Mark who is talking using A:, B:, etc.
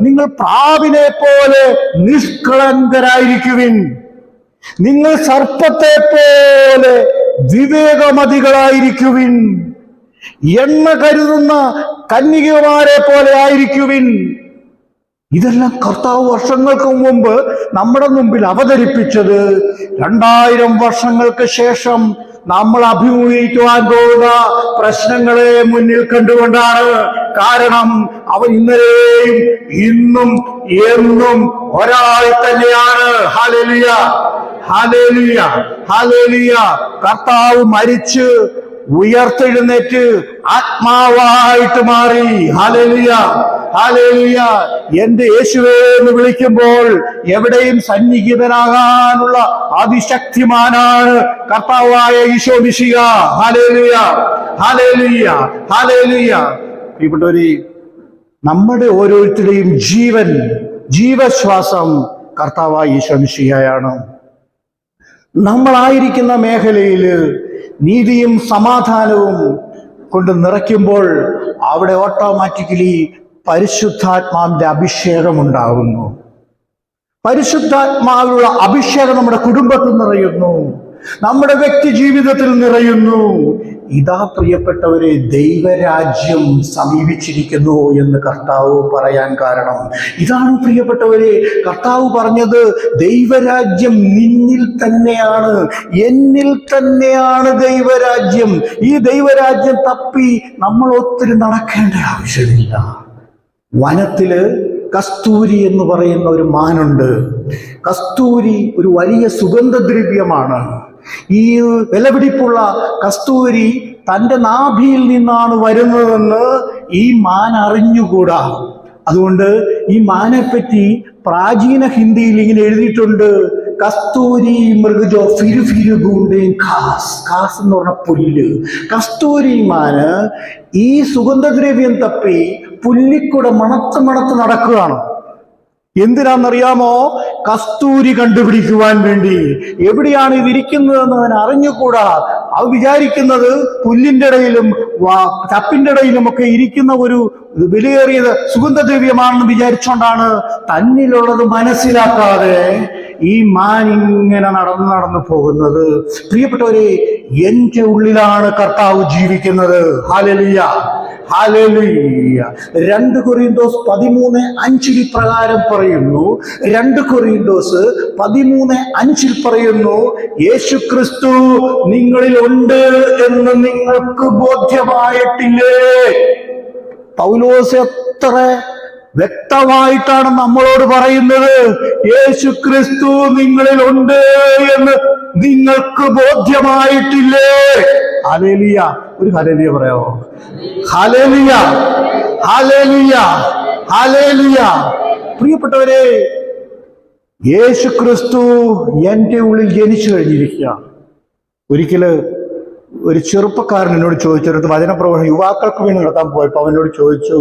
A: നിങ്ങൾ പ്രാവിനെ പോലെ നിഷ്കളങ്കരായിരിക്കുവിൻ. നിങ്ങൾ സർപ്പത്തെ പോലെ വിവേകമതികളായിരിക്കുവിൻ. എണ്ണ കരുതുന്ന കന്യകമാരെ പോലെ ആയിരിക്കുവിൻ. ഇതെല്ലാം കർത്താവ് വർഷങ്ങൾക്ക് മുമ്പ് നമ്മുടെ മുമ്പിൽ അവതരിപ്പിച്ചത് 2000 വർഷങ്ങൾക്ക് ശേഷം നമ്മൾ അഭിമുഖീകരിക്കുവാൻ പോകുന്ന പ്രശ്നങ്ങളെ മുന്നിൽ കണ്ടുകൊണ്ടാണ്. കാരണം അവൻ ഇന്നലെയും ഇന്നും എന്നും ഒരാൾ തന്നെയാണ്. Hallelujah, hallelujah, hallelujah. കർത്താവ് മരിച്ച് ഉയർത്തെഴുന്നേറ്റ് ആത്മാവായിട്ട് മാറി. Hallelujah, hallelujah. എന്റെ യേശുവേ എന്ന് വിളിക്കുമ്പോൾ എവിടെയും സന്നിഹിതനാകാനുള്ള അതിശക്തിമാനാണ് കർത്താവായ Isho Mishiha. Hallelujah, hallelujah, hallelujah. പ്രിയപ്പെട്ടവരെ, നമ്മുടെ ഓരോരുത്തരുടെയും ജീവശ്വാസം കർത്താവായ ഈശോ മിശിഹയാണ്. നമ്മളായിരിക്കുന്ന മേഖലയിൽ നീതിയും സമാധാനവും കൊണ്ട് നിറയ്ക്കുമ്പോൾ അവിടെ ഓട്ടോമാറ്റിക്കലി പരിശുദ്ധാത്മാവിന്റെ അഭിഷേകം ഉണ്ടാകുന്നു. പരിശുദ്ധാത്മാവിലുള്ള അഭിഷേകം നമ്മുടെ കുടുംബത്തിൽ നിറയുന്നു, നമ്മുടെ വ്യക്തി ജീവിതത്തിൽ നിറയുന്നു. ഇതാ പ്രിയപ്പെട്ടവരെ, ദൈവരാജ്യം സമീപിച്ചിരിക്കുന്നു എന്ന് കർത്താവ് പറയാൻ കാരണം ഇതാണ്. പ്രിയപ്പെട്ടവരെ, കർത്താവ് പറഞ്ഞത് ദൈവരാജ്യം നിന്നിൽ തന്നെയാണ്, എന്നിൽ തന്നെയാണ് ദൈവരാജ്യം. ഈ ദൈവരാജ്യം തപ്പി നമ്മൾ ഒത്തിരി നടക്കേണ്ട ആവശ്യമില്ല. വനത്തില് കസ്തൂരി എന്ന് പറയുന്ന ഒരു മാനുണ്ട്. കസ്തൂരി ഒരു വലിയ സുഗന്ധദ്രവ്യമാണ്. ഈ വിലപിടിപ്പുള്ള കസ്തൂരി തൻ്റെ നാഭിയിൽ നിന്നാണ് വരുന്നതെന്ന് ഈ മാൻ അറിഞ്ഞുകൂടാ. അതുകൊണ്ട് ഈ മാനെപ്പറ്റി പ്രാചീന ഹിന്ദിയിൽ ഇങ്ങനെ എഴുതിയിട്ടുണ്ട്: കസ്തൂരി മൃഗജോ ഫിരു ഫിരു ഗൂണ്ടേ ഖാസ്. ഖാസ് എന്ന് പറഞ്ഞ പുല്ല്. കസ്തൂരി മാന് ഈ സുഗന്ധദ്രവ്യം തപ്പി പുല്ലിക്കൂടെ മണത്ത് നടക്കുകയാണ്. എന്തിനാണെന്നറിയാമോ? കസ്തൂരി കണ്ടുപിടിക്കുവാൻ വേണ്ടി. എവിടെയാണ് ഇതിരിക്കുന്നതെന്ന് അവൻ അറിഞ്ഞുകൂടാ. അവൻ വിചാരിക്കുന്നത് പുല്ലിന്റെ ഇടയിലും ചപ്പിന്റെ ഇടയിലും ഒക്കെ ഇരിക്കുന്ന ഒരു വിലയേറിയത് സുഗന്ധദ്രവ്യമാണെന്ന് വിചാരിച്ചുകൊണ്ടാണ് തന്നിലുള്ളത് മനസ്സിലാക്കാതെ ഈ മാൻ ഇങ്ങനെ നടന്നു പോകുന്നത്. പ്രിയപ്പെട്ടവരെ, എന്റെ ഉള്ളിലാണ് കർത്താവ് ജീവിക്കുന്നത്. Hallelujah, hallelujah. 2 കൊരിന്തോസ് 13:5 പ്രകാരം പറയുന്നു. 2 കൊരിന്തോസ് 13:5 പറയുന്നു, യേശു ക്രിസ്തു നിങ്ങളിൽ ഉണ്ട് എന്ന് നിങ്ങൾക്ക് ബോധ്യമായിട്ടില്ലേ? പൗലോസ് എത്ര വ്യക്തമായിട്ടാണ് നമ്മളോട് പറയുന്നത്. യേശു ക്രിസ്തു നിങ്ങളിൽ ഉണ്ട് എന്ന് നിങ്ങൾക്ക് ബോധ്യമായിട്ടില്ലേ? ഹല്ലേലൂയ. ഒരു ഹല്ലേലൂയ പറയാമോ? Hallelujah, hallelujah, hallelujah. പ്രിയപ്പെട്ടവരെ, യേശു ക്രിസ്തു എന്റെ ഉള്ളിൽ ജനിച്ചു കഴിഞ്ഞിരിക്കുക. ഒരിക്കല് ഒരു ചെറുപ്പക്കാരൻ എന്നോട് ചോദിച്ചെടുത്ത് വചനപ്രഭാഷണം യുവാക്കൾക്ക് വേണ്ടി നടത്താൻ പോയപ്പോൾ അവനോട് ചോദിച്ചു,